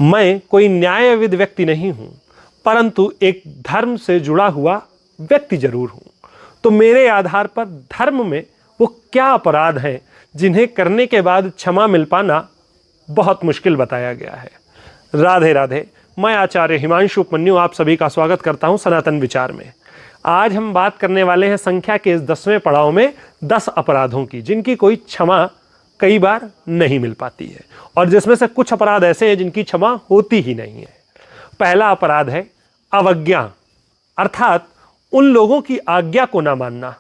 मैं कोई न्यायविद व्यक्ति नहीं हूं, परंतु एक धर्म से जुड़ा हुआ व्यक्ति जरूर हूं। तो मेरे आधार पर धर्म में वो क्या अपराध हैं जिन्हें करने के बाद क्षमा मिल पाना बहुत मुश्किल बताया गया है। राधे राधे। मैं आचार्य हिमांशु उपमन्यु आप सभी का स्वागत करता हूं सनातन विचार में। आज हम बात करने वाले हैं संख्या के इस 10वें पड़ाव में 10 अपराधों की जिनकी कोई क्षमा कई बार नहीं मिल पाती है, और जिसमें से कुछ अपराध ऐसे हैं जिनकी क्षमा होती ही नहीं है। पहला अपराध है अवज्ञा, अर्थात उन लोगों की आज्ञा को ना मानना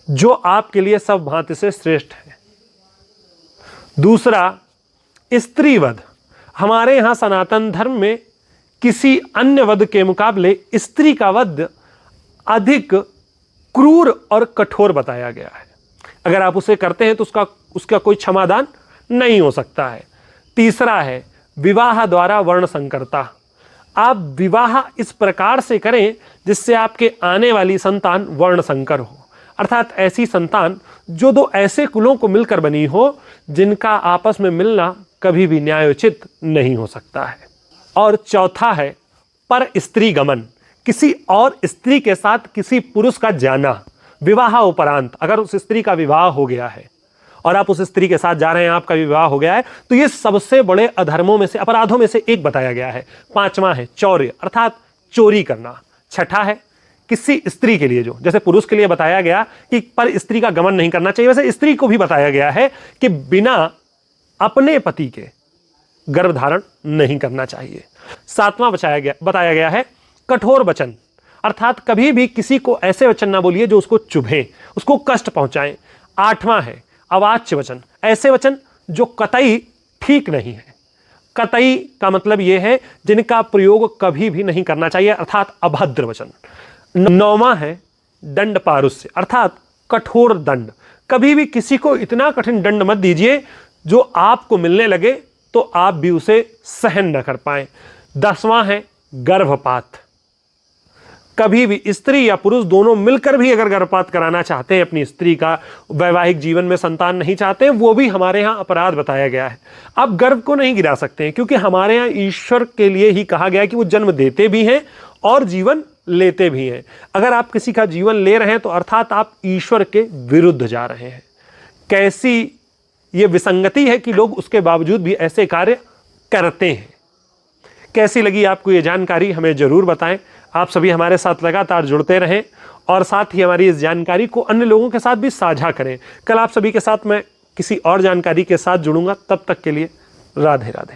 जो आपके लिए सब भांति से श्रेष्ठ है। दूसरा, स्त्रीवध। हमारे यहां सनातन धर्म में किसी अन्य वध के मुकाबले स्त्री का वध अधिक क्रूर और कठोर बताया गया है। अगर आप उसे करते हैं तो उसका कोई क्षमादान नहीं हो सकता है। तीसरा है विवाह द्वारा वर्ण संकरता। आप विवाह इस प्रकार से करें जिससे आपके आने वाली संतान वर्ण संकर हो, अर्थात ऐसी संतान जो दो ऐसे कुलों को मिलकर बनी हो जिनका आपस में मिलना कभी भी न्यायोचित नहीं हो सकता है। और चौथा है पर स्त्री गमन। किसी और स्त्री के साथ किसी पुरुष का जाना विवाह उपरांत, अगर उस स्त्री का विवाह हो गया है और आप उस स्त्री के साथ जा रहे हैं, आपका विवाह हो गया है, तो ये सबसे बड़े अधर्मों में से, अपराधों में से एक बताया गया है। पांचवा है चौर्य, अर्थात चोरी करना। छठा है किसी स्त्री के लिए, जो जैसे पुरुष के लिए बताया गया कि पर स्त्री का गमन नहीं करना चाहिए, वैसे स्त्री को भी बताया गया है कि बिना अपने पति के गर्भधारण नहीं करना चाहिए। सातवां बताया गया है कठोर वचन, अर्थात कभी भी किसी को ऐसे वचन ना बोलिए जो उसको चुभे, उसको कष्ट पहुंचाएं। आठवां है अवाच्य वचन, ऐसे वचन जो कतई ठीक नहीं है। कतई का मतलब यह है जिनका प्रयोग कभी भी नहीं करना चाहिए, अर्थात अभद्र वचन। नौवां है दंड पारुष्य, अर्थात कठोर दंड। कभी भी किसी को इतना कठिन दंड मत दीजिए जो आपको मिलने लगे तो आप भी उसे सहन न कर पाए। 10वां है गर्भपात। कभी भी स्त्री या पुरुष दोनों मिलकर भी अगर गर्भपात कराना चाहते हैं, अपनी स्त्री का वैवाहिक जीवन में संतान नहीं चाहते हैं, वो भी हमारे यहाँ अपराध बताया गया है। आप गर्भ को नहीं गिरा सकते हैं क्योंकि हमारे यहाँ ईश्वर के लिए ही कहा गया है कि वो जन्म देते भी हैं और जीवन लेते भी हैं। अगर आप किसी का जीवन ले रहे हैं तो अर्थात आप ईश्वर के विरुद्ध जा रहे हैं। कैसी ये विसंगति है कि लोग उसके बावजूद भी ऐसे कार्य करते हैं। कैसी लगी आपको ये जानकारी हमें जरूर बताएं। आप सभी हमारे साथ लगातार जुड़ते रहें और साथ ही हमारी इस जानकारी को अन्य लोगों के साथ भी साझा करें। कल आप सभी के साथ मैं किसी और जानकारी के साथ जुड़ूंगा। तब तक के लिए राधे राधे।